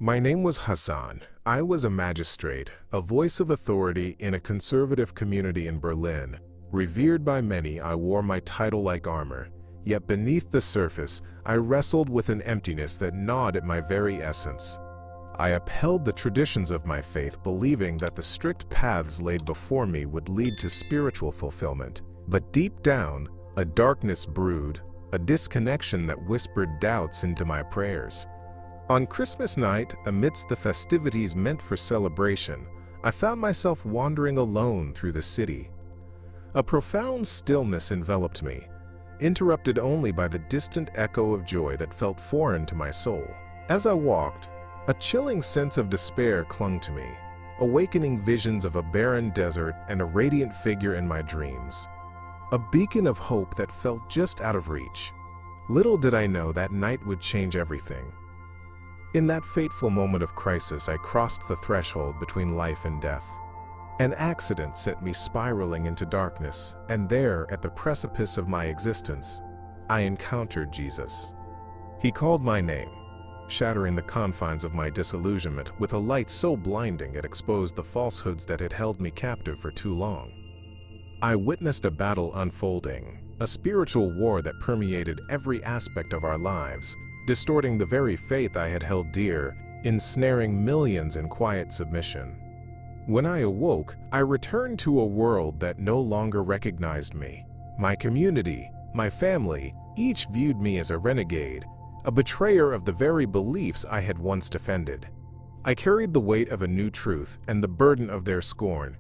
My name was Hassan. I was a magistrate, a voice of authority in a conservative community in Berlin. Revered by many, I wore my title like armor. Yet beneath the surface, I wrestled with an emptiness that gnawed at my very essence. I upheld the traditions of my faith, believing that the strict paths laid before me would lead to spiritual fulfillment. But deep down, a darkness brewed, a disconnection that whispered doubts into my prayers. On Christmas night, amidst the festivities meant for celebration, I found myself wandering alone through the city. A profound stillness enveloped me, interrupted only by the distant echo of joy that felt foreign to my soul. As I walked, a chilling sense of despair clung to me, awakening visions of a barren desert and a radiant figure in my dreams. A beacon of hope that felt just out of reach. Little did I know that night would change everything. In that fateful moment of crisis, I crossed the threshold between life and death. An accident sent me spiraling into darkness, and there, at the precipice of my existence, I encountered Jesus. He called my name, shattering the confines of my disillusionment with a light so blinding it exposed the falsehoods that had held me captive for too long. I witnessed a battle unfolding, a spiritual war that permeated every aspect of our lives, distorting the very faith I had held dear, ensnaring millions in quiet submission. When I awoke, I returned to a world that no longer recognized me. My community, my family, each viewed me as a renegade, a betrayer of the very beliefs I had once defended. I carried the weight of a new truth and the burden of their scorn.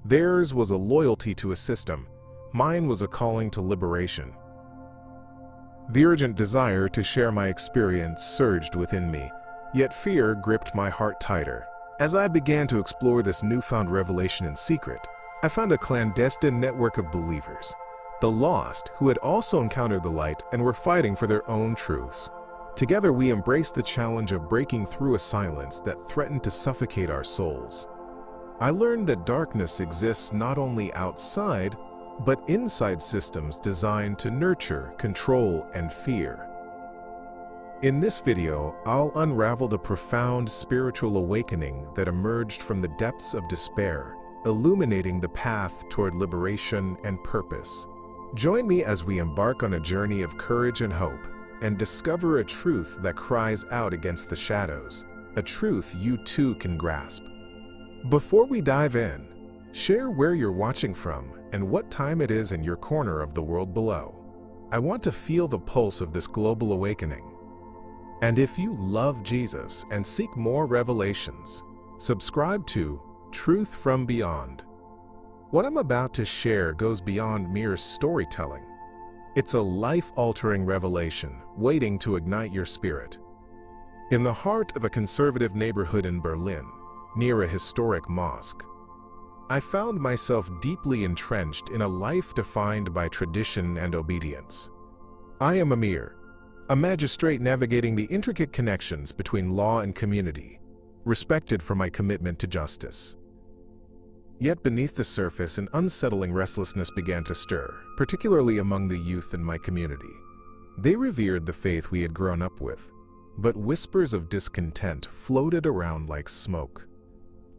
Theirs was a loyalty to a system, mine was a calling to liberation. The urgent desire to share my experience surged within me, yet fear gripped my heart tighter. As I began to explore this newfound revelation in secret, I found a clandestine network of believers, the lost who had also encountered the light and were fighting for their own truths. Together we embraced the challenge of breaking through a silence that threatened to suffocate our souls. I learned that darkness exists not only outside, but inside systems designed to nurture, control, and fear. In this video, I'll unravel the profound spiritual awakening that emerged from the depths of despair, illuminating the path toward liberation and purpose. Join me as we embark on a journey of courage and hope, and discover a truth that cries out against the shadows, a truth you too can grasp. Before we dive in, share where you're watching from and what time it is in your corner of the world below. I want to feel the pulse of this global awakening. And if you love Jesus and seek more revelations, subscribe to Truth from Beyond. What I'm about to share goes beyond mere storytelling. It's a life-altering revelation waiting to ignite your spirit. In the heart of a conservative neighborhood in Berlin, near a historic mosque, I found myself deeply entrenched in a life defined by tradition and obedience. I am Amir, a magistrate navigating the intricate connections between law and community, respected for my commitment to justice. Yet beneath the surface, an unsettling restlessness began to stir, particularly among the youth in my community. They revered the faith we had grown up with, but whispers of discontent floated around like smoke.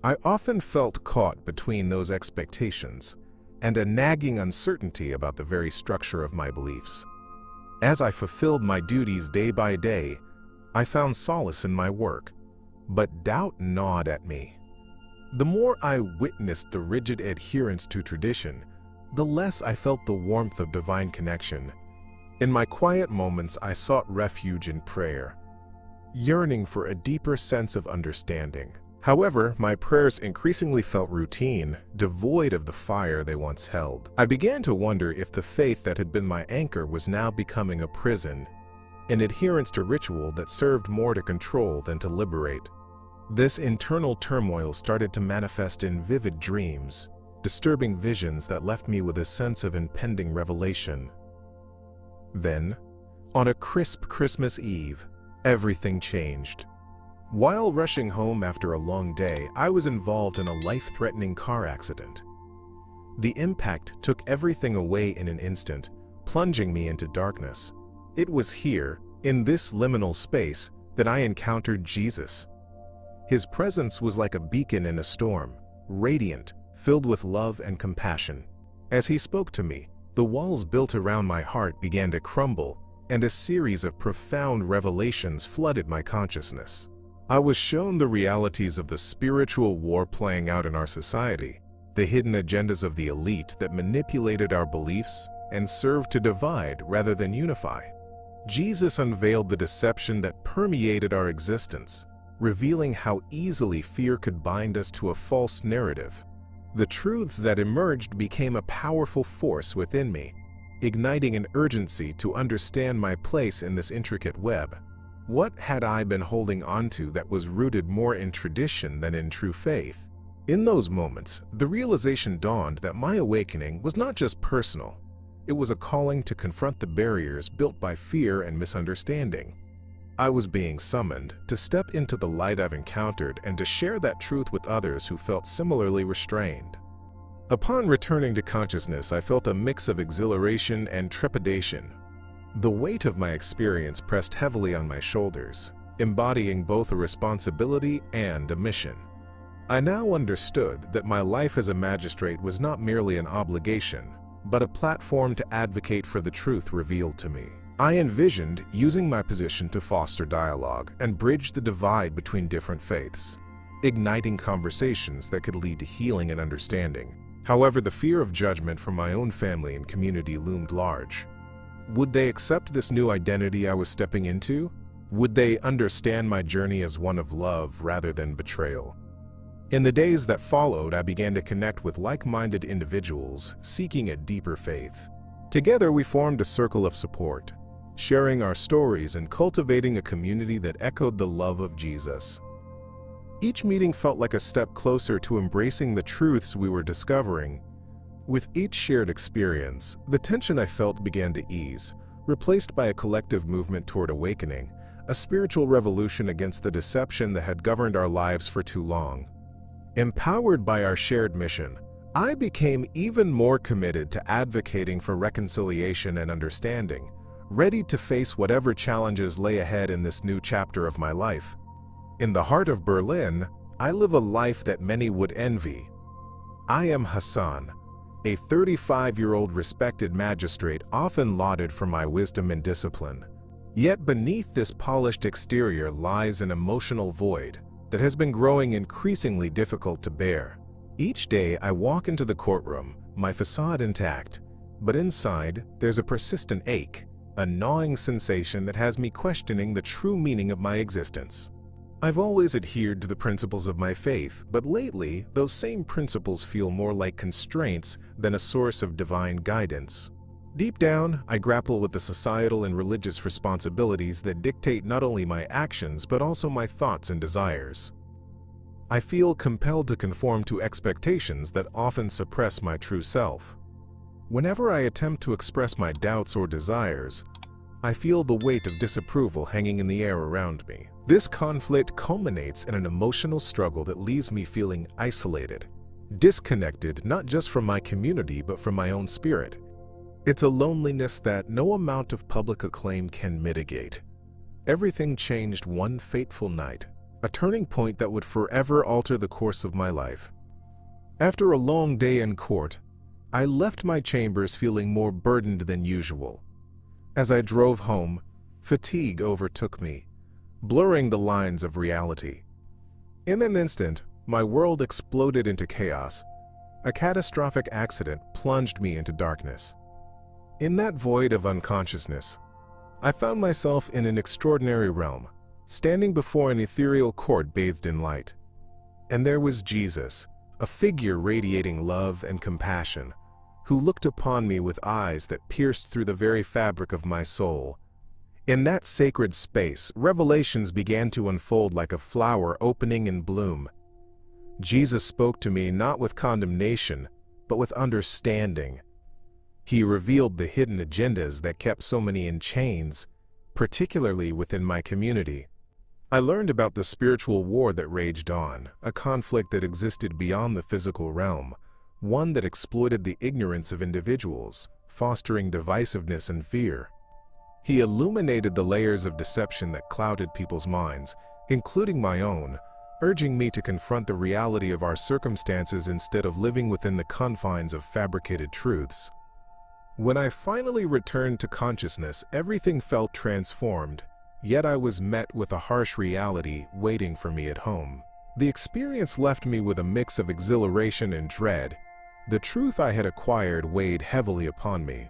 I often felt caught between those expectations and a nagging uncertainty about the very structure of my beliefs. As I fulfilled my duties day by day, I found solace in my work, but doubt gnawed at me. The more I witnessed the rigid adherence to tradition, the less I felt the warmth of divine connection. In my quiet moments, I sought refuge in prayer, yearning for a deeper sense of understanding. However, my prayers increasingly felt routine, devoid of the fire they once held. I began to wonder if the faith that had been my anchor was now becoming a prison, an adherence to ritual that served more to control than to liberate. This internal turmoil started to manifest in vivid dreams, disturbing visions that left me with a sense of impending revelation. Then, on a crisp Christmas Eve, everything changed. While rushing home after a long day, I was involved in a life-threatening car accident. The impact took everything away in an instant, plunging me into darkness. It was here, in this liminal space, that I encountered Jesus. His presence was like a beacon in a storm, radiant, filled with love and compassion. As he spoke to me, the walls built around my heart began to crumble, and a series of profound revelations flooded my consciousness. I was shown the realities of the spiritual war playing out in our society, the hidden agendas of the elite that manipulated our beliefs and served to divide rather than unify. Jesus unveiled the deception that permeated our existence, revealing how easily fear could bind us to a false narrative. The truths that emerged became a powerful force within me, igniting an urgency to understand my place in this intricate web. What had I been holding onto that was rooted more in tradition than in true faith? In those moments, the realization dawned that my awakening was not just personal. It was a calling to confront the barriers built by fear and misunderstanding. I was being summoned to step into the light I've encountered and to share that truth with others who felt similarly restrained. Upon returning to consciousness, I felt a mix of exhilaration and trepidation. The weight of my experience pressed heavily on my shoulders, embodying both a responsibility and a mission. I now understood that my life as a magistrate was not merely an obligation, but a platform to advocate for the truth revealed to me. I envisioned using my position to foster dialogue and bridge the divide between different faiths, igniting conversations that could lead to healing and understanding. However, the fear of judgment from my own family and community loomed large. Would they accept this new identity I was stepping into? Would they understand my journey as one of love rather than betrayal? In the days that followed, I began to connect with like-minded individuals seeking a deeper faith. Together, we formed a circle of support, sharing our stories and cultivating a community that echoed the love of Jesus. Each meeting felt like a step closer to embracing the truths we were discovering. With each shared experience, the tension I felt began to ease, replaced by a collective movement toward awakening, a spiritual revolution against the deception that had governed our lives for too long. Empowered by our shared mission, I became even more committed to advocating for reconciliation and understanding, ready to face whatever challenges lay ahead in this new chapter of my life. In the heart of Berlin, I live a life that many would envy. I am Hassan, a 35-year-old respected magistrate often lauded for my wisdom and discipline. Yet beneath this polished exterior lies an emotional void that has been growing increasingly difficult to bear. Each day I walk into the courtroom, my facade intact, but inside there's a persistent ache, a gnawing sensation that has me questioning the true meaning of my existence. I've always adhered to the principles of my faith, but lately those same principles feel more like constraints than a source of divine guidance. Deep down, I grapple with the societal and religious responsibilities that dictate not only my actions but also my thoughts and desires. I feel compelled to conform to expectations that often suppress my true self. Whenever I attempt to express my doubts or desires, I feel the weight of disapproval hanging in the air around me. This conflict culminates in an emotional struggle that leaves me feeling isolated, disconnected not just from my community but from my own spirit. It's a loneliness that no amount of public acclaim can mitigate. Everything changed one fateful night, a turning point that would forever alter the course of my life. After a long day in court, I left my chambers feeling more burdened than usual. As I drove home, fatigue overtook me, blurring the lines of reality. In an instant, my world exploded into chaos. A catastrophic accident plunged me into darkness. In that void of unconsciousness, I found myself in an extraordinary realm, standing before an ethereal court bathed in light. And there was Jesus, a figure radiating love and compassion, who looked upon me with eyes that pierced through the very fabric of my soul. In that sacred space, revelations began to unfold like a flower opening in bloom. Jesus spoke to me not with condemnation, but with understanding. He revealed the hidden agendas that kept so many in chains, particularly within my community. I learned about the spiritual war that raged on, a conflict that existed beyond the physical realm, one that exploited the ignorance of individuals, fostering divisiveness and fear. He illuminated the layers of deception that clouded people's minds, including my own, urging me to confront the reality of our circumstances instead of living within the confines of fabricated truths. When I finally returned to consciousness, everything felt transformed, yet I was met with a harsh reality waiting for me at home. The experience left me with a mix of exhilaration and dread. The truth I had acquired weighed heavily upon me.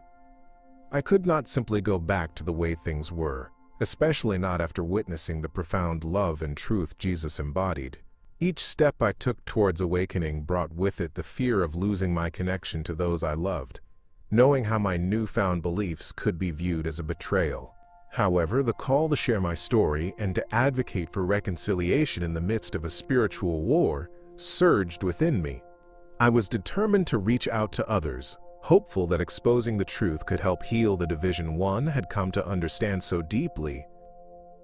I could not simply go back to the way things were, especially not after witnessing the profound love and truth Jesus embodied. Each step I took towards awakening brought with it the fear of losing my connection to those I loved, knowing how my newfound beliefs could be viewed as a betrayal. However, the call to share my story and to advocate for reconciliation in the midst of a spiritual war surged within me. I was determined to reach out to others, hopeful that exposing the truth could help heal the division one had come to understand so deeply.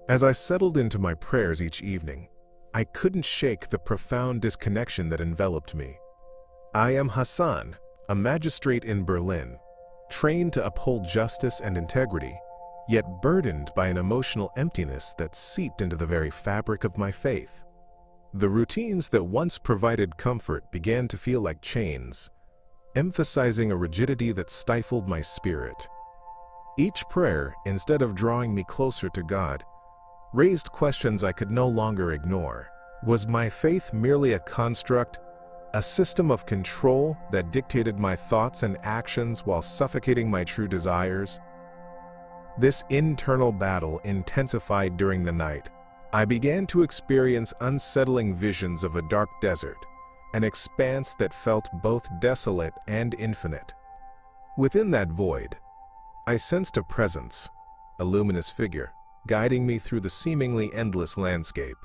As I settled into my prayers each evening, I couldn't shake the profound disconnection that enveloped me. I am Hassan, a magistrate in Berlin, trained to uphold justice and integrity, yet burdened by an emotional emptiness that seeped into the very fabric of my faith. The routines that once provided comfort began to feel like chains, emphasizing a rigidity that stifled my spirit. Each prayer, instead of drawing me closer to God, raised questions I could no longer ignore. Was my faith merely a construct, a system of control that dictated my thoughts and actions while suffocating my true desires? This internal battle intensified during the night. I began to experience unsettling visions of a dark desert, an expanse that felt both desolate and infinite. Within that void, I sensed a presence, a luminous figure, guiding me through the seemingly endless landscape.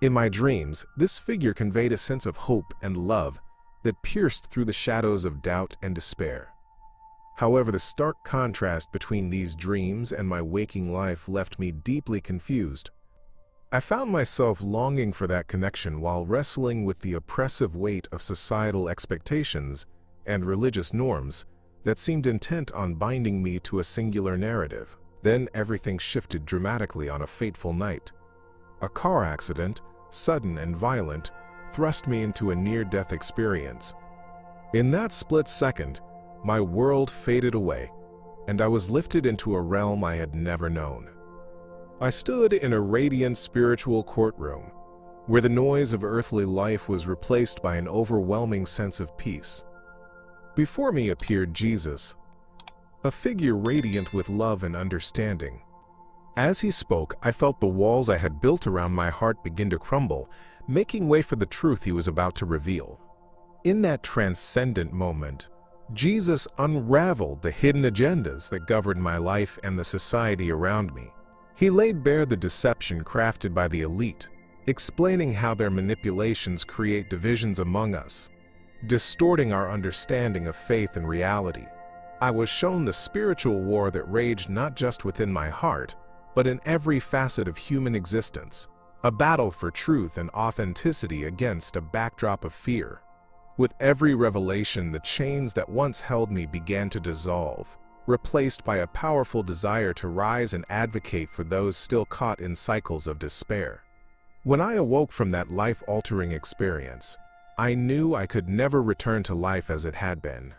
In my dreams, this figure conveyed a sense of hope and love that pierced through the shadows of doubt and despair. However, the stark contrast between these dreams and my waking life left me deeply confused. I found myself longing for that connection while wrestling with the oppressive weight of societal expectations and religious norms that seemed intent on binding me to a singular narrative. Then everything shifted dramatically on a fateful night. A car accident, sudden and violent, thrust me into a near-death experience. In that split second, my world faded away, and I was lifted into a realm I had never known. I stood in a radiant spiritual courtroom, where the noise of earthly life was replaced by an overwhelming sense of peace. Before me appeared Jesus, a figure radiant with love and understanding. As he spoke, I felt the walls I had built around my heart begin to crumble, making way for the truth he was about to reveal. In that transcendent moment, Jesus unraveled the hidden agendas that governed my life and the society around me. He laid bare the deception crafted by the elite, explaining how their manipulations create divisions among us, distorting our understanding of faith and reality. I was shown the spiritual war that raged not just within my heart, but in every facet of human existence, a battle for truth and authenticity against a backdrop of fear. With every revelation, the chains that once held me began to dissolve, replaced by a powerful desire to rise and advocate for those still caught in cycles of despair. When I awoke from that life-altering experience, I knew I could never return to life as it had been.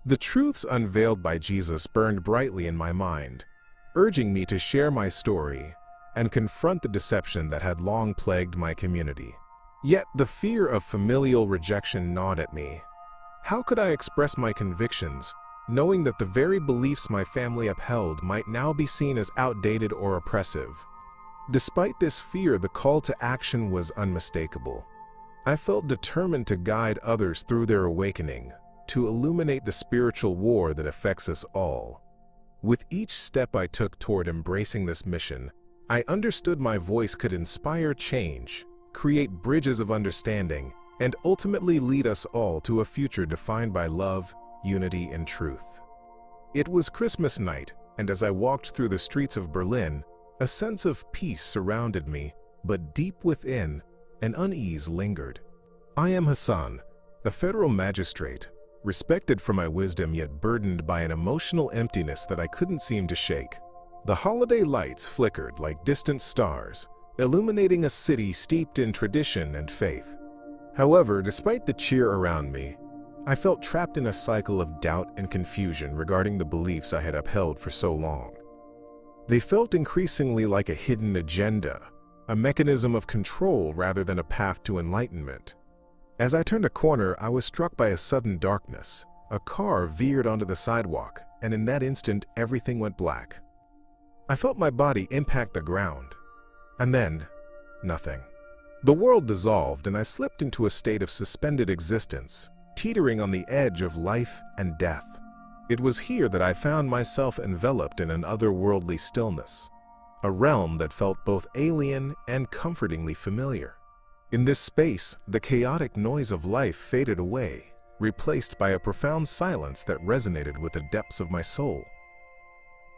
The truths unveiled by Jesus burned brightly in my mind, urging me to share my story and confront the deception that had long plagued my community. Yet the fear of familial rejection gnawed at me. How could I express my convictions, knowing that the very beliefs my family upheld might now be seen as outdated or oppressive? Despite this fear, the call to action was unmistakable. I felt determined to guide others through their awakening, to illuminate the spiritual war that affects us all. With each step I took toward embracing this mission, I understood my voice could inspire change, create bridges of understanding, and ultimately lead us all to a future defined by love, unity, and truth. It was Christmas night, and as I walked through the streets of Berlin, a sense of peace surrounded me, but deep within, an unease lingered. I am Hassan, a federal magistrate, respected for my wisdom yet burdened by an emotional emptiness that I couldn't seem to shake. The holiday lights flickered like distant stars, illuminating a city steeped in tradition and faith. However, despite the cheer around me, I felt trapped in a cycle of doubt and confusion regarding the beliefs I had upheld for so long. They felt increasingly like a hidden agenda, a mechanism of control rather than a path to enlightenment. As I turned a corner, I was struck by a sudden darkness. A car veered onto the sidewalk, and in that instant, everything went black. I felt my body impact the ground. And then, nothing. The world dissolved, and I slipped into a state of suspended existence, teetering on the edge of life and death. It was here that I found myself enveloped in an otherworldly stillness, a realm that felt both alien and comfortingly familiar. In this space, the chaotic noise of life faded away, replaced by a profound silence that resonated with the depths of my soul.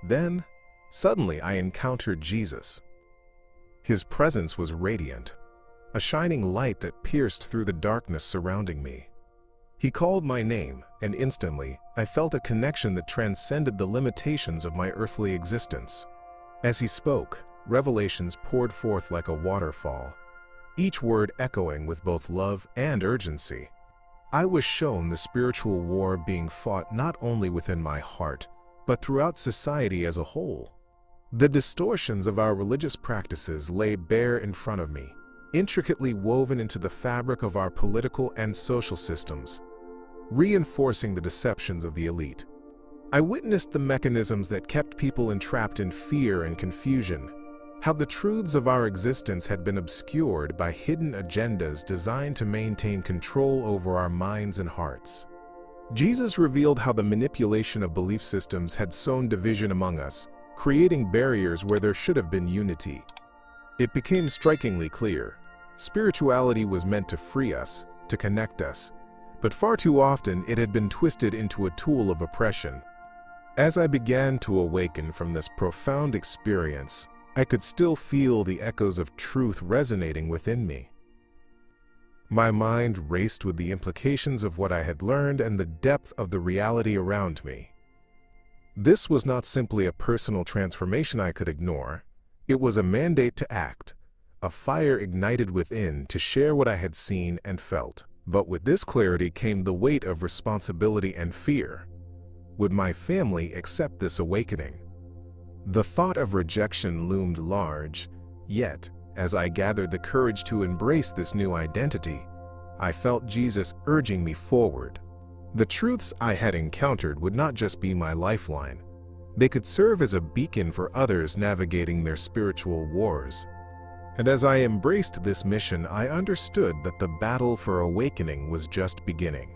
Then, suddenly I encountered Jesus. His presence was radiant, a shining light that pierced through the darkness surrounding me. He called my name, and instantly, I felt a connection that transcended the limitations of my earthly existence. As he spoke, revelations poured forth like a waterfall, each word echoing with both love and urgency. I was shown the spiritual war being fought not only within my heart, but throughout society as a whole. The distortions of our religious practices lay bare in front of me, intricately woven into the fabric of our political and social systems, reinforcing the deceptions of the elite. I witnessed the mechanisms that kept people entrapped in fear and confusion, how the truths of our existence had been obscured by hidden agendas designed to maintain control over our minds and hearts. Jesus revealed how the manipulation of belief systems had sown division among us, creating barriers where there should have been unity. It became strikingly clear. Spirituality was meant to free us, to connect us, but far too often it had been twisted into a tool of oppression. As I began to awaken from this profound experience, I could still feel the echoes of truth resonating within me. My mind raced with the implications of what I had learned and the depth of the reality around me. This was not simply a personal transformation I could ignore. It was a mandate to act, a fire ignited within to share what I had seen and felt. But with this clarity came the weight of responsibility and fear. Would my family accept this awakening? The thought of rejection loomed large, yet, as I gathered the courage to embrace this new identity, I felt Jesus urging me forward. The truths I had encountered would not just be my lifeline. They could serve as a beacon for others navigating their spiritual wars. And as I embraced this mission, I understood that the battle for awakening was just beginning.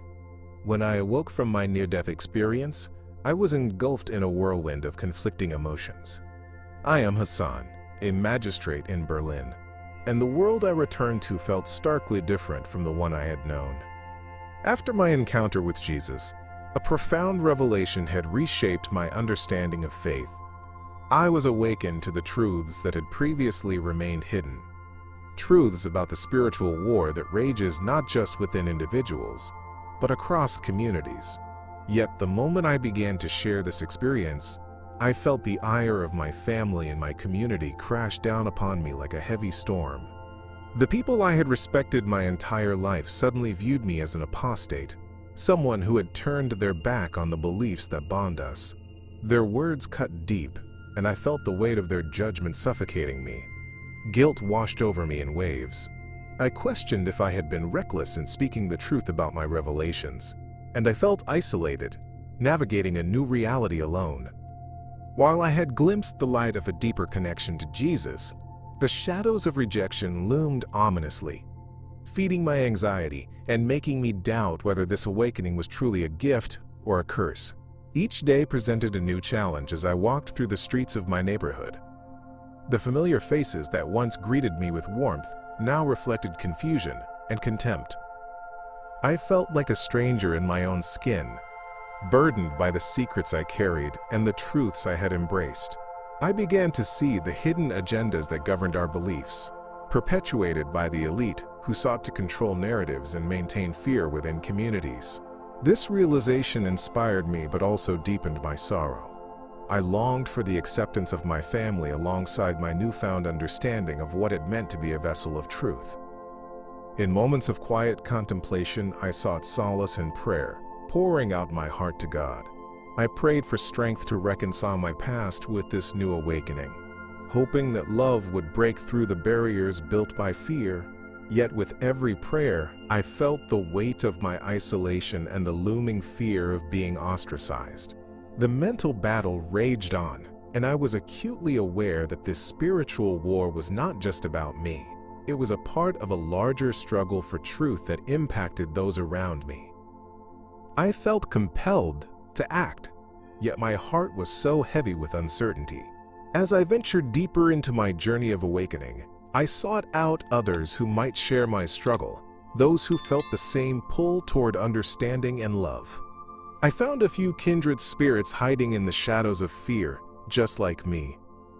When I awoke from my near-death experience, I was engulfed in a whirlwind of conflicting emotions. I am Hassan, a magistrate in Berlin, and the world I returned to felt starkly different from the one I had known. After my encounter with Jesus, a profound revelation had reshaped my understanding of faith. I was awakened to the truths that had previously remained hidden. Truths about the spiritual war that rages not just within individuals, but across communities. Yet the moment I began to share this experience, I felt the ire of my family and my community crash down upon me like a heavy storm. The people I had respected my entire life suddenly viewed me as an apostate, someone who had turned their back on the beliefs that bond us. Their words cut deep, and I felt the weight of their judgment suffocating me. Guilt washed over me in waves. I questioned if I had been reckless in speaking the truth about my revelations, and I felt isolated, navigating a new reality alone. While I had glimpsed the light of a deeper connection to Jesus, the shadows of rejection loomed ominously, feeding my anxiety and making me doubt whether this awakening was truly a gift or a curse. Each day presented a new challenge as I walked through the streets of my neighborhood. The familiar faces that once greeted me with warmth now reflected confusion and contempt. I felt like a stranger in my own skin, burdened by the secrets I carried and the truths I had embraced. I began to see the hidden agendas that governed our beliefs, perpetuated by the elite who sought to control narratives and maintain fear within communities. This realization inspired me but also deepened my sorrow. I longed for the acceptance of my family alongside my newfound understanding of what it meant to be a vessel of truth. In moments of quiet contemplation, I sought solace in prayer, pouring out my heart to God. I prayed for strength to reconcile my past with this new awakening, hoping that love would break through the barriers built by fear. Yet with every prayer, I felt the weight of my isolation and the looming fear of being ostracized. The mental battle raged on, and I was acutely aware that this spiritual war was not just about me. It was a part of a larger struggle for truth that impacted those around me. I felt compelled to act, yet my heart was so heavy with uncertainty. As I ventured deeper into my journey of awakening, I sought out others who might share my struggle, those who felt the same pull toward understanding and love. I found a few kindred spirits hiding in the shadows of fear, just like me.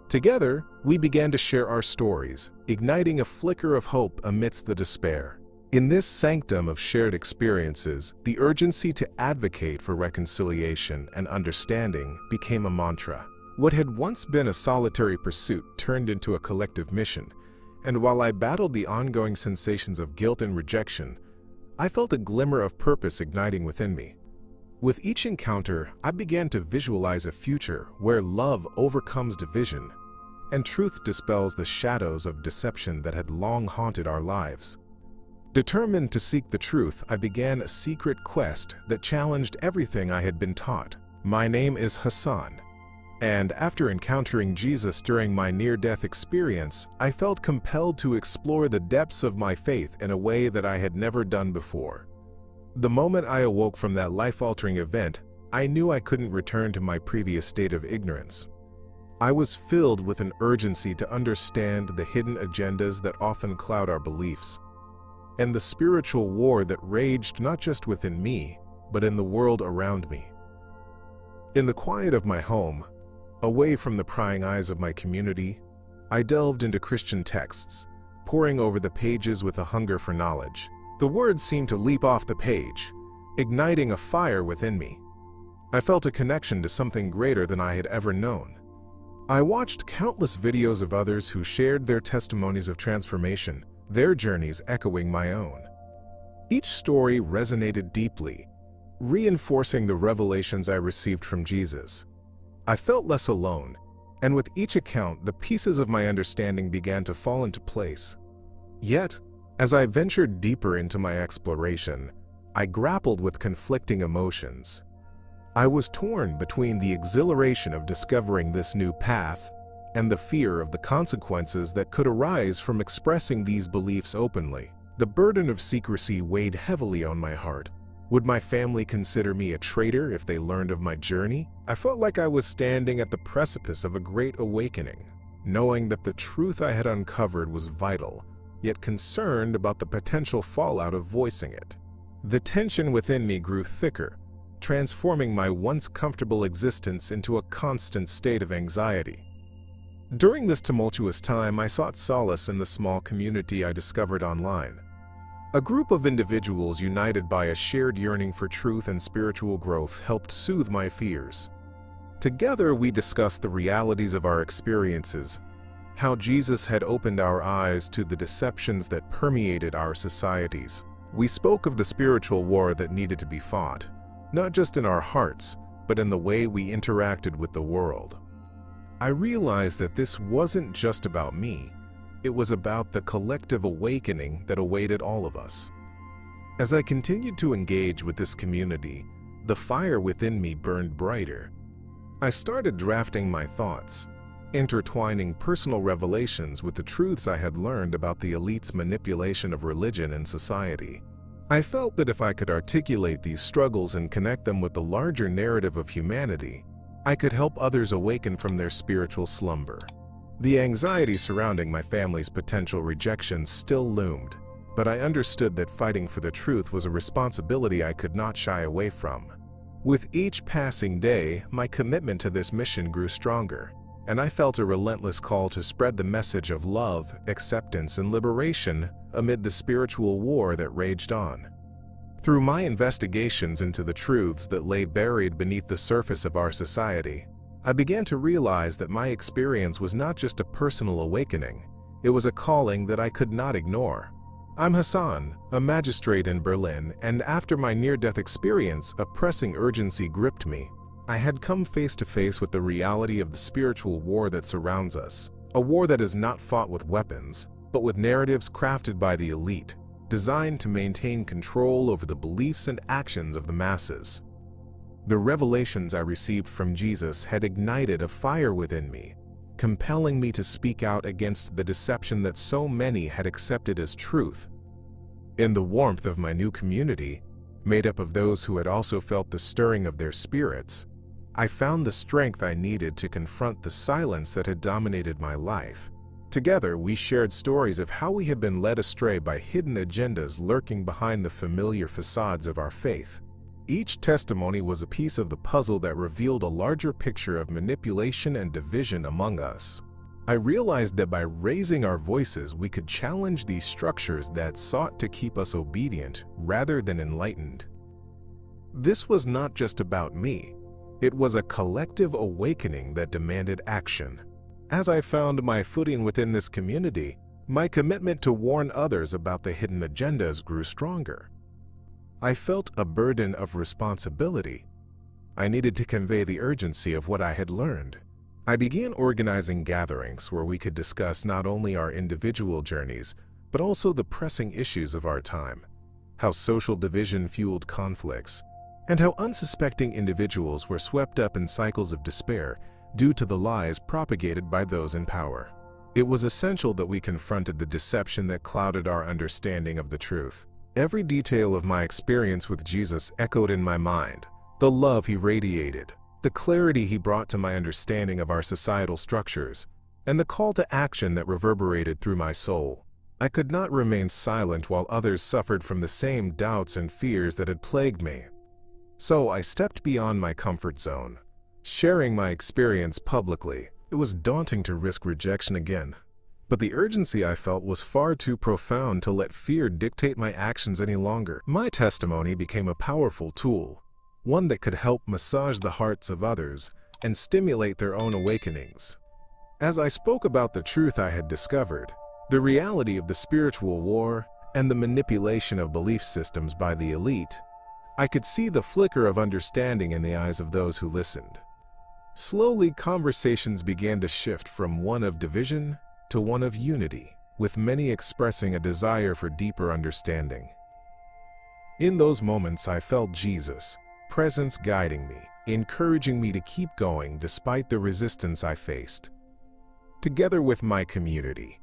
Together, we began to share our stories, igniting a flicker of hope amidst the despair. In this sanctum of shared experiences, the urgency to advocate for reconciliation and understanding became a mantra. What had once been a solitary pursuit turned into a collective mission, and while I battled the ongoing sensations of guilt and rejection, I felt a glimmer of purpose igniting within me. With each encounter, I began to visualize a future where love overcomes division, and truth dispels the shadows of deception that had long haunted our lives. Determined to seek the truth, I began a secret quest that challenged everything I had been taught. My name is Hassan, and after encountering Jesus during my near-death experience, I felt compelled to explore the depths of my faith in a way that I had never done before. The moment I awoke from that life-altering event, I knew I couldn't return to my previous state of ignorance. I was filled with an urgency to understand the hidden agendas that often cloud our beliefs, and the spiritual war that raged not just within me, but in the world around me. In the quiet of my home, away from the prying eyes of my community, I delved into Christian texts, poring over the pages with a hunger for knowledge. The words seemed to leap off the page, igniting a fire within me. I felt a connection to something greater than I had ever known. I watched countless videos of others who shared their testimonies of transformation, their journeys echoing my own. Each story resonated deeply, reinforcing the revelations I received from Jesus. I felt less alone, and with each account, the pieces of my understanding began to fall into place. Yet, as I ventured deeper into my exploration, I grappled with conflicting emotions. I was torn between the exhilaration of discovering this new path and the fear of the consequences that could arise from expressing these beliefs openly. The burden of secrecy weighed heavily on my heart. Would my family consider me a traitor if they learned of my journey? I felt like I was standing at the precipice of a great awakening, knowing that the truth I had uncovered was vital, yet concerned about the potential fallout of voicing it. The tension within me grew thicker, transforming my once comfortable existence into a constant state of anxiety. During this tumultuous time, I sought solace in the small community I discovered online. A group of individuals united by a shared yearning for truth and spiritual growth helped soothe my fears. Together, we discussed the realities of our experiences, how Jesus had opened our eyes to the deceptions that permeated our societies. We spoke of the spiritual war that needed to be fought, not just in our hearts, but in the way we interacted with the world. I realized that this wasn't just about me. It was about the collective awakening that awaited all of us. As I continued to engage with this community, the fire within me burned brighter. I started drafting my thoughts, intertwining personal revelations with the truths I had learned about the elite's manipulation of religion and society. I felt that if I could articulate these struggles and connect them with the larger narrative of humanity, I could help others awaken from their spiritual slumber. The anxiety surrounding my family's potential rejection still loomed, but I understood that fighting for the truth was a responsibility I could not shy away from. With each passing day, my commitment to this mission grew stronger, and I felt a relentless call to spread the message of love, acceptance, and liberation amid the spiritual war that raged on. Through my investigations into the truths that lay buried beneath the surface of our society, I began to realize that my experience was not just a personal awakening, it was a calling that I could not ignore. I'm Hassan, a magistrate in Berlin, and after my near-death experience, a pressing urgency gripped me. I had come face to face with the reality of the spiritual war that surrounds us, a war that is not fought with weapons, but with narratives crafted by the elite, designed to maintain control over the beliefs and actions of the masses. The revelations I received from Jesus had ignited a fire within me, compelling me to speak out against the deception that so many had accepted as truth. In the warmth of my new community, made up of those who had also felt the stirring of their spirits, I found the strength I needed to confront the silence that had dominated my life. Together, we shared stories of how we had been led astray by hidden agendas lurking behind the familiar facades of our faith. Each testimony was a piece of the puzzle that revealed a larger picture of manipulation and division among us. I realized that by raising our voices, we could challenge these structures that sought to keep us obedient rather than enlightened. This was not just about me. It was a collective awakening that demanded action. As I found my footing within this community, my commitment to warn others about the hidden agendas grew stronger. I felt a burden of responsibility. I needed to convey the urgency of what I had learned. I began organizing gatherings where we could discuss not only our individual journeys, but also the pressing issues of our time, how social division fueled conflicts, and how unsuspecting individuals were swept up in cycles of despair due to the lies propagated by those in power. It was essential that we confronted the deception that clouded our understanding of the truth. Every detail of my experience with Jesus echoed in my mind: the love he radiated, the clarity he brought to my understanding of our societal structures, and the call to action that reverberated through my soul. I could not remain silent while others suffered from the same doubts and fears that had plagued me. So I stepped beyond my comfort zone, sharing my experience publicly. It was daunting to risk rejection again, but the urgency I felt was far too profound to let fear dictate my actions any longer. My testimony became a powerful tool, one that could help massage the hearts of others and stimulate their own awakenings. As I spoke about the truth I had discovered, the reality of the spiritual war, and the manipulation of belief systems by the elite, I could see the flicker of understanding in the eyes of those who listened. Slowly, conversations began to shift from one of division to one of unity, with many expressing a desire for deeper understanding. In those moments, I felt Jesus' presence guiding me, encouraging me to keep going despite the resistance I faced. Together with my community,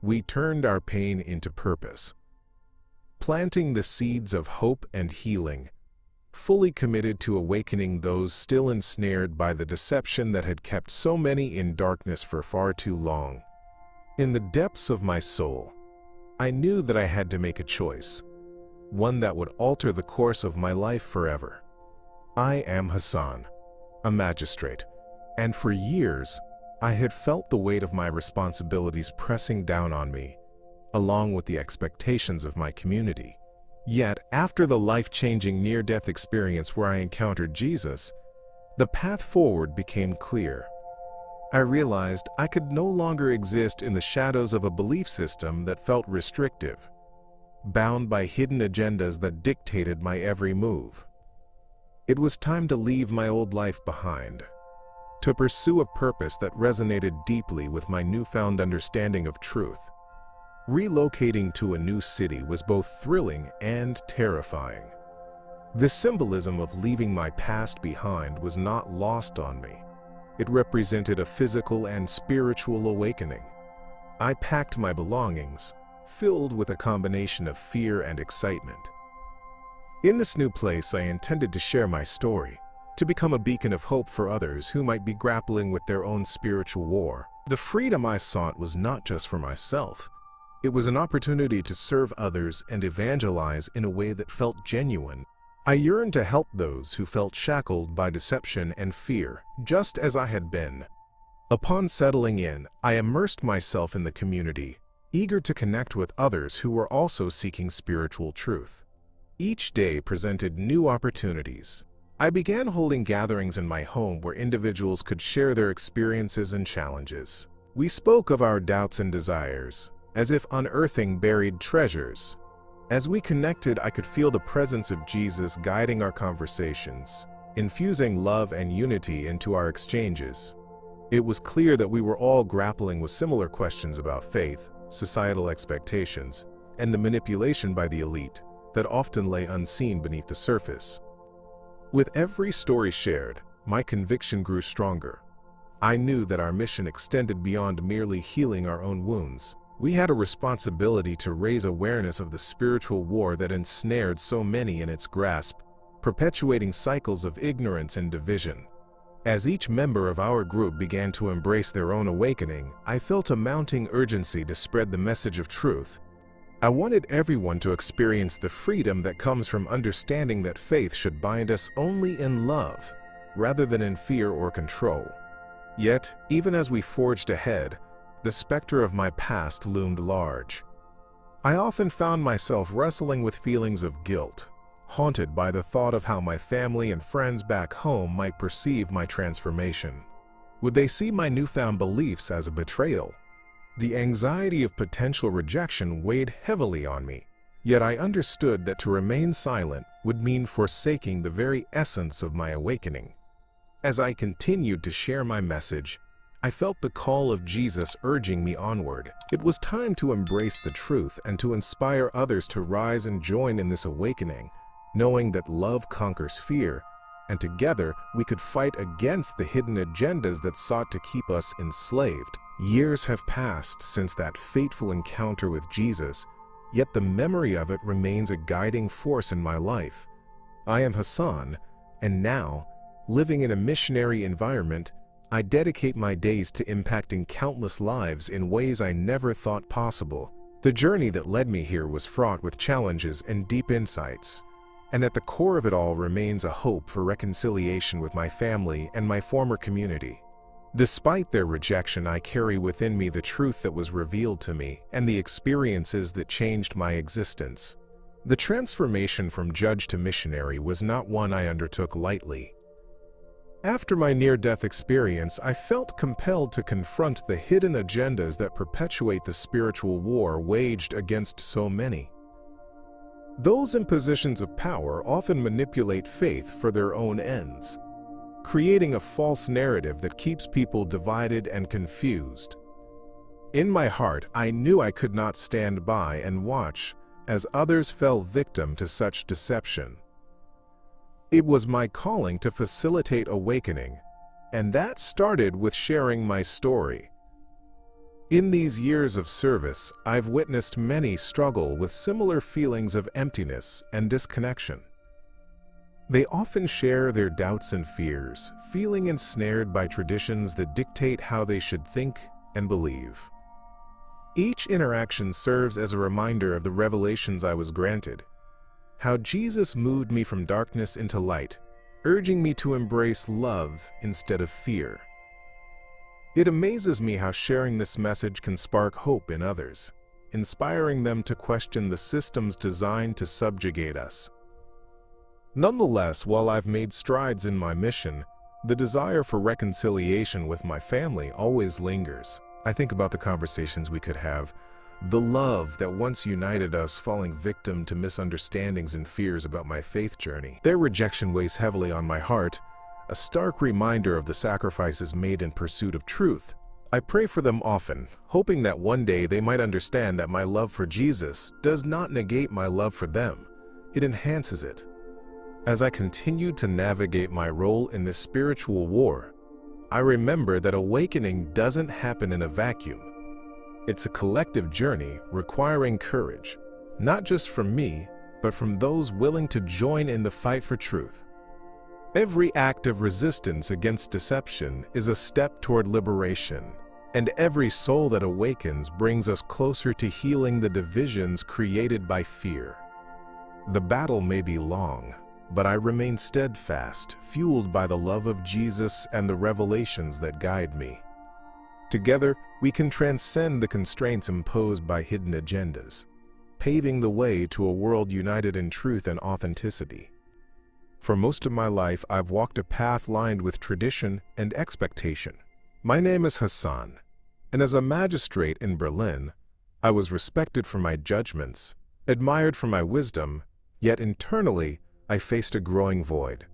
we turned our pain into purpose, planting the seeds of hope and healing, fully committed to awakening those still ensnared by the deception that had kept so many in darkness for far too long. In the depths of my soul, I knew that I had to make a choice, one that would alter the course of my life forever. I am Hassan, a magistrate, and for years, I had felt the weight of my responsibilities pressing down on me, along with the expectations of my community. Yet, after the life-changing near-death experience where I encountered Jesus, the path forward became clear. I realized I could no longer exist in the shadows of a belief system that felt restrictive, bound by hidden agendas that dictated my every move. It was time to leave my old life behind, to pursue a purpose that resonated deeply with my newfound understanding of truth. Relocating to a new city was both thrilling and terrifying. The symbolism of leaving my past behind was not lost on me. It represented a physical and spiritual awakening. I packed my belongings, filled with a combination of fear and excitement. In this new place, I intended to share my story, to become a beacon of hope for others who might be grappling with their own spiritual war. The freedom I sought was not just for myself. It was an opportunity to serve others and evangelize in a way that felt genuine. I yearned to help those who felt shackled by deception and fear, just as I had been. Upon settling in, I immersed myself in the community, eager to connect with others who were also seeking spiritual truth. Each day presented new opportunities, I began holding gatherings in my home where individuals could share their experiences and challenges. We spoke of our doubts and desires, as if unearthing buried treasures. As we connected, I could feel the presence of Jesus guiding our conversations, infusing love and unity into our exchanges. It was clear that we were all grappling with similar questions about faith, societal expectations, and the manipulation by the elite that often lay unseen beneath the surface. With every story shared, my conviction grew stronger. I knew that our mission extended beyond merely healing our own wounds. We had a responsibility to raise awareness of the spiritual war that ensnared so many in its grasp, perpetuating cycles of ignorance and division. As each member of our group began to embrace their own awakening, I felt a mounting urgency to spread the message of truth. I wanted everyone to experience the freedom that comes from understanding that faith should bind us only in love, rather than in fear or control. Yet, even as we forged ahead, the specter of my past loomed large. I often found myself wrestling with feelings of guilt, haunted by the thought of how my family and friends back home might perceive my transformation. Would they see my newfound beliefs as a betrayal? The anxiety of potential rejection weighed heavily on me, yet I understood that to remain silent would mean forsaking the very essence of my awakening. As I continued to share my message, I felt the call of Jesus urging me onward. It was time to embrace the truth and to inspire others to rise and join in this awakening, knowing that love conquers fear, and together we could fight against the hidden agendas that sought to keep us enslaved. Years have passed since that fateful encounter with Jesus, yet the memory of it remains a guiding force in my life. I am Hassan, and now, living in a missionary environment, I dedicate my days to impacting countless lives in ways I never thought possible. The journey that led me here was fraught with challenges and deep insights, and at the core of it all remains a hope for reconciliation with my family and my former community. Despite their rejection, I carry within me the truth that was revealed to me and the experiences that changed my existence. The transformation from judge to missionary was not one I undertook lightly. After my near-death experience, I felt compelled to confront the hidden agendas that perpetuate the spiritual war waged against so many. Those in positions of power often manipulate faith for their own ends, creating a false narrative that keeps people divided and confused. In my heart, I knew I could not stand by and watch as others fell victim to such deception. It was my calling to facilitate awakening, and that started with sharing my story. In these years of service, I've witnessed many struggle with similar feelings of emptiness and disconnection. They often share their doubts and fears, feeling ensnared by traditions that dictate how they should think and believe. Each interaction serves as a reminder of the revelations I was granted, how Jesus moved me from darkness into light, urging me to embrace love instead of fear. It amazes me how sharing this message can spark hope in others, inspiring them to question the systems designed to subjugate us. Nonetheless, while I've made strides in my mission, the desire for reconciliation with my family always lingers. I think about the conversations we could have, the love that once united us falling victim to misunderstandings and fears about my faith journey. Their rejection weighs heavily on my heart, a stark reminder of the sacrifices made in pursuit of truth. I pray for them often, hoping that one day they might understand that my love for Jesus does not negate my love for them. It enhances it. As I continue to navigate my role in this spiritual war, I remember that awakening doesn't happen in a vacuum. It's a collective journey requiring courage, not just from me, but from those willing to join in the fight for truth. Every act of resistance against deception is a step toward liberation, and every soul that awakens brings us closer to healing the divisions created by fear. The battle may be long, but I remain steadfast, fueled by the love of Jesus and the revelations that guide me. Together, we can transcend the constraints imposed by hidden agendas, paving the way to a world united in truth and authenticity. For most of my life, I've walked a path lined with tradition and expectation. My name is Hassan, and as a magistrate in Berlin, I was respected for my judgments, admired for my wisdom, yet internally, I faced a growing void.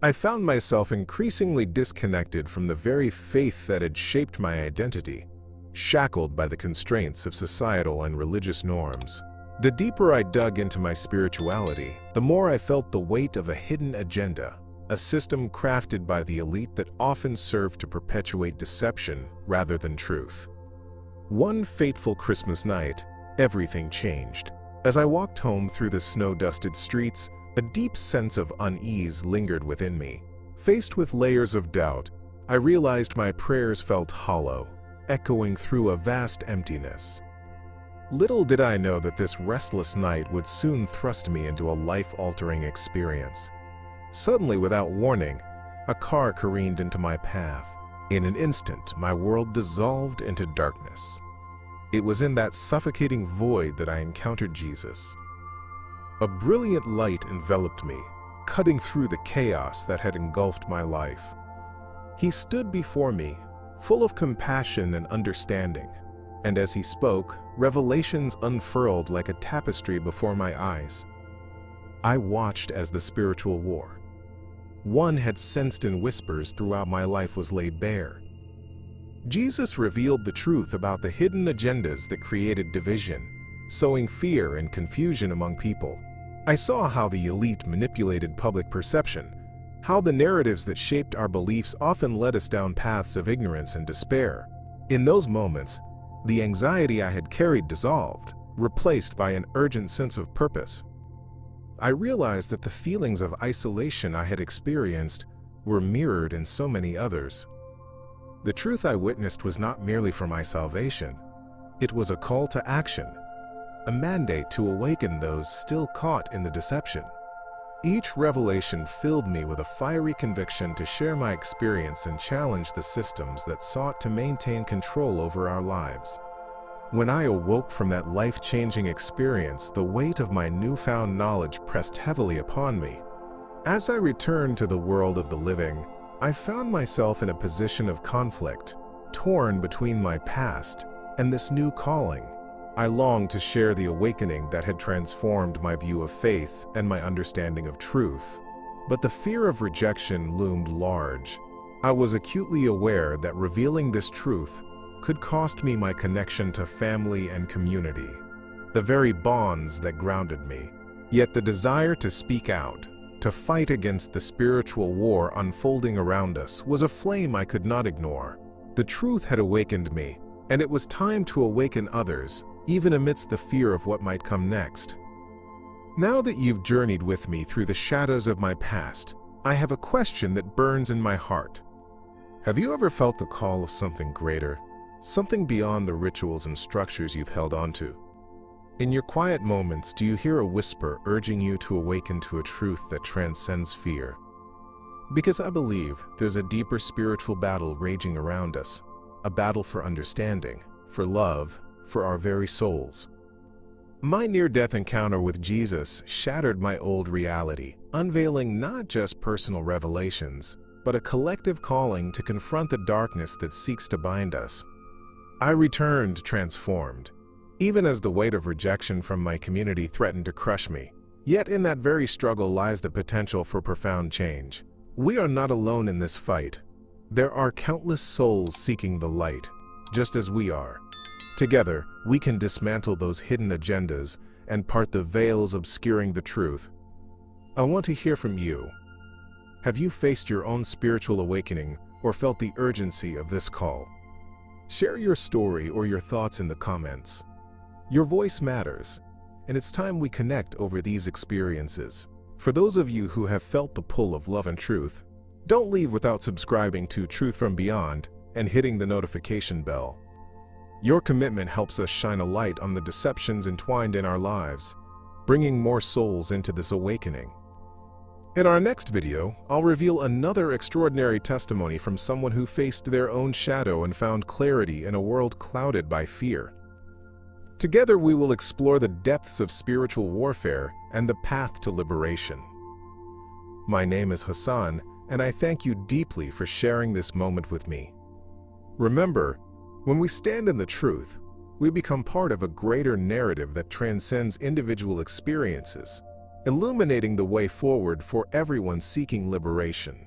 I found myself increasingly disconnected from the very faith that had shaped my identity, shackled by the constraints of societal and religious norms. The deeper I dug into my spirituality, the more I felt the weight of a hidden agenda, a system crafted by the elite that often served to perpetuate deception rather than truth. One fateful Christmas night, everything changed. As I walked home through the snow-dusted streets, a deep sense of unease lingered within me. Faced with layers of doubt, I realized my prayers felt hollow, echoing through a vast emptiness. Little did I know that this restless night would soon thrust me into a life-altering experience. Suddenly, without warning, a car careened into my path. In an instant, my world dissolved into darkness. It was in that suffocating void that I encountered Jesus. A brilliant light enveloped me, cutting through the chaos that had engulfed my life. He stood before me, full of compassion and understanding, and as he spoke, revelations unfurled like a tapestry before my eyes. I watched as the spiritual war, one had sensed in whispers throughout my life, was laid bare. Jesus revealed the truth about the hidden agendas that created division, sowing fear and confusion among people. I saw how the elite manipulated public perception, how the narratives that shaped our beliefs often led us down paths of ignorance and despair. In those moments, the anxiety I had carried dissolved, replaced by an urgent sense of purpose. I realized that the feelings of isolation I had experienced were mirrored in so many others. The truth I witnessed was not merely for my salvation. It was a call to action, a mandate to awaken those still caught in the deception. Each revelation filled me with a fiery conviction to share my experience and challenge the systems that sought to maintain control over our lives. When I awoke from that life-changing experience, the weight of my newfound knowledge pressed heavily upon me. As I returned to the world of the living, I found myself in a position of conflict, torn between my past and this new calling. I longed to share the awakening that had transformed my view of faith and my understanding of truth, but the fear of rejection loomed large. I was acutely aware that revealing this truth could cost me my connection to family and community, the very bonds that grounded me. Yet the desire to speak out, to fight against the spiritual war unfolding around us, was a flame I could not ignore. The truth had awakened me, and it was time to awaken others, even amidst the fear of what might come next. Now that you've journeyed with me through the shadows of my past, I have a question that burns in my heart. Have you ever felt the call of something greater, something beyond the rituals and structures you've held onto? In your quiet moments, do you hear a whisper urging you to awaken to a truth that transcends fear? Because I believe there's a deeper spiritual battle raging around us, a battle for understanding, for love, for our very souls. My near-death encounter with Jesus shattered my old reality, unveiling not just personal revelations, but a collective calling to confront the darkness that seeks to bind us. I returned transformed, even as the weight of rejection from my community threatened to crush me. Yet in that very struggle lies the potential for profound change. We are not alone in this fight. There are countless souls seeking the light, just as we are. Together, we can dismantle those hidden agendas and part the veils obscuring the truth. I want to hear from you. Have you faced your own spiritual awakening or felt the urgency of this call? Share your story or your thoughts in the comments. Your voice matters, and it's time we connect over these experiences. For those of you who have felt the pull of love and truth, don't leave without subscribing to Truth from Beyond and hitting the notification bell. Your commitment helps us shine a light on the deceptions entwined in our lives, bringing more souls into this awakening. In our next video, I'll reveal another extraordinary testimony from someone who faced their own shadow and found clarity in a world clouded by fear. Together we will explore the depths of spiritual warfare and the path to liberation. My name is Hassan, and I thank you deeply for sharing this moment with me. Remember, when we stand in the truth, we become part of a greater narrative that transcends individual experiences, illuminating the way forward for everyone seeking liberation.